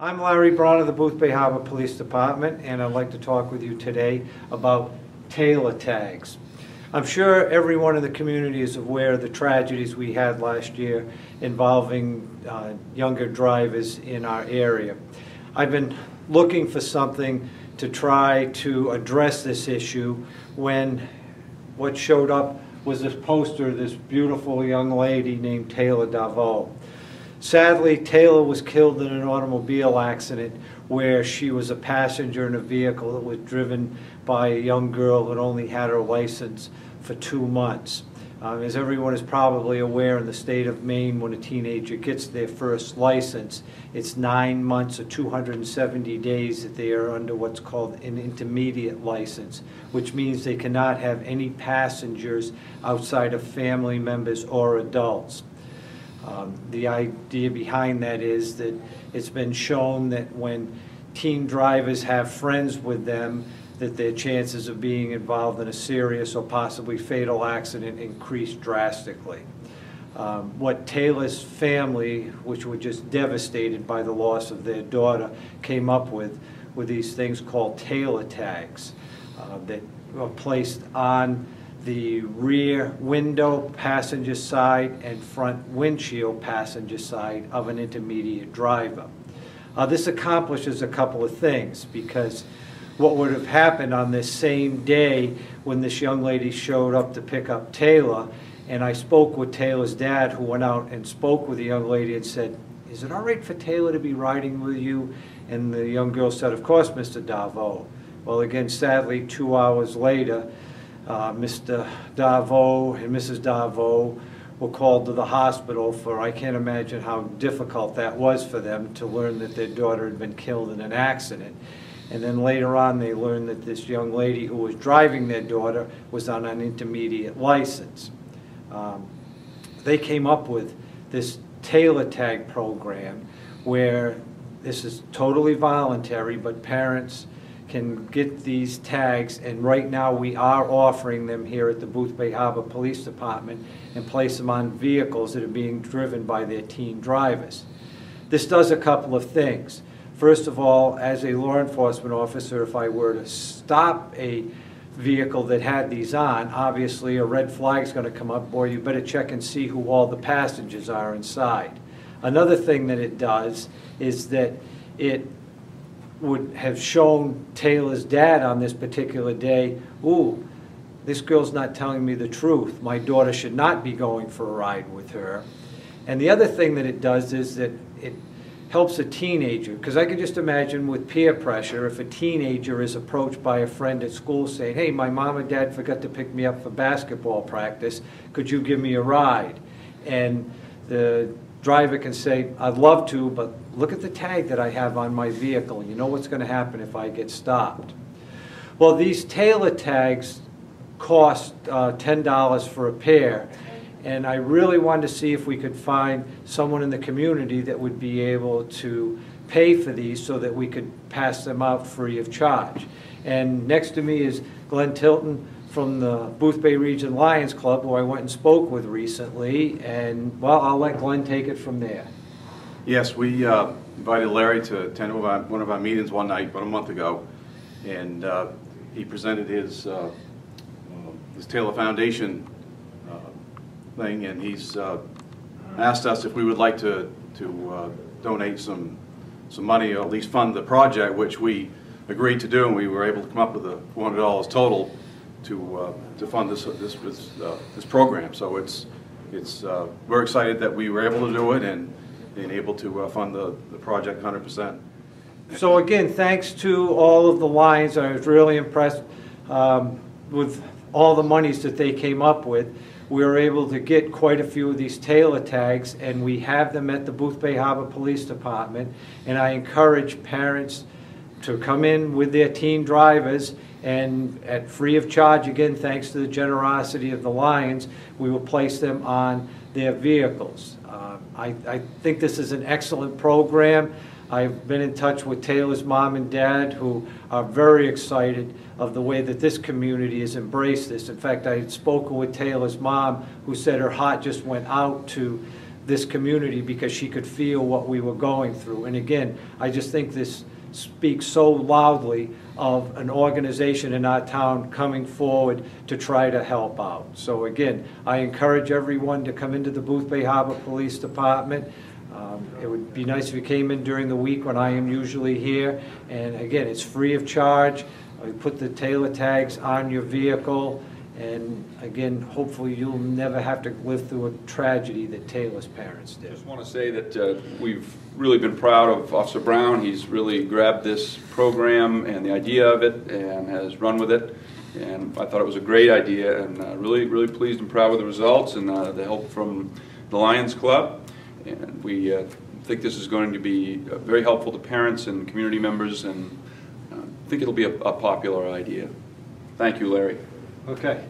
I'm Larry Brown of the Boothbay Harbor Police Department, and I'd like to talk with you today about Tailless tags. I'm sure everyone in the community is aware of the tragedies we had last year involving younger drivers in our area. I've been looking for something to try to address this issue when what showed up was this poster of this beautiful young lady named Tailless. Sadly, Taylor was killed in an automobile accident where she was a passenger in a vehicle that was driven by a young girl that only had her license for 2 months. As everyone is probably aware, in the state of Maine, when a teenager gets their first license, it's 9 months or 270 days that they are under what's called an intermediate license, which means they cannot have any passengers outside of family members or adults. The idea behind that is that it's been shown that when teen drivers have friends with them, that their chances of being involved in a serious or possibly fatal accident increase drastically. What Tailless Family, which were just devastated by the loss of their daughter, came up with these things called Tailless tags that were placed on the rear window passenger side and front windshield passenger side of an intermediate driver. This accomplishes a couple of things, because what would have happened on this same day when this young lady showed up to pick up Taylor, and I spoke with Taylor's dad, who went out and spoke with the young lady and said, "Is it all right for Taylor to be riding with you?" And the young girl said, "Of course, Mr. Darvo." Well, again, sadly, 2 hours later, Mr. Darvo and Mrs. Darvo were called to the hospital for, I can't imagine how difficult that was for them to learn that their daughter had been killed in an accident. And then later on they learned that this young lady who was driving their daughter was on an intermediate license. They came up with this Tailless tag program where this is totally voluntary, but parents can get these tags, and right now we are offering them here at the Boothbay Harbor Police Department and place them on vehicles that are being driven by their teen drivers. This does a couple of things. First of all, as a law enforcement officer, if I were to stop a vehicle that had these on, obviously a red flag is going to come up. Boy, you better check and see who all the passengers are inside. Another thing that it does is that it would have shown Taylor's dad on this particular day, ooh, this girl's not telling me the truth. My daughter should not be going for a ride with her. And the other thing that it does is that it helps a teenager, because I can just imagine with peer pressure, if a teenager is approached by a friend at school saying, "Hey, my mom and dad forgot to pick me up for basketball practice, could you give me a ride?" And the driver can say, "I'd love to, but look at the tag that I have on my vehicle. You know what's going to happen if I get stopped." Well, these Tailless tags cost $10 for a pair, and I really wanted to see if we could find someone in the community that would be able to pay for these so that we could pass them out free of charge. And next to me is Glenn Tilton from the Boothbay Region Lions Club, who I went and spoke with recently, and, well, I'll let Glenn take it from there. Yes, we invited Larry to attend one of our meetings one night about a month ago, and he presented his Tailless Foundation thing, and he's asked us if we would like to donate some money, or at least fund the project, which we agreed to do, and we were able to come up with the $400 total to fund this program. So we're excited that we were able to do it and being able to fund the project 100%. So again, thanks to all of the Lions, I was really impressed with all the monies that they came up with. We were able to get quite a few of these Tailless tags, and we have them at the Boothbay Harbor Police Department, and I encourage parents to come in with their teen drivers, and at free of charge, again, thanks to the generosity of the Lions, we will place them on their vehicles. I think this is an excellent program. I've been in touch with Taylor's mom and dad, who are very excited of the way that this community has embraced this. In fact, I had spoken with Taylor's mom, who said her heart just went out to this community because she could feel what we were going through. And again, I just think this speaks so loudly of an organization in our town coming forward to try to help out. So again, I encourage everyone to come into the Booth Bay Harbor Police Department. It would be nice if you came in during the week when I am usually here. And again, it's free of charge. We put the Tailless tags on your vehicle. And again, hopefully you'll never have to live through a tragedy that Tailless parents I did. just want to say that we've really been proud of Officer Brown. He's really grabbed this program and the idea of it and has run with it. And I thought it was a great idea, and really, really pleased and proud with the results and the help from the Lions Club. And we think this is going to be very helpful to parents and community members, and I think it'll be a popular idea. Thank you, Larry. Okay.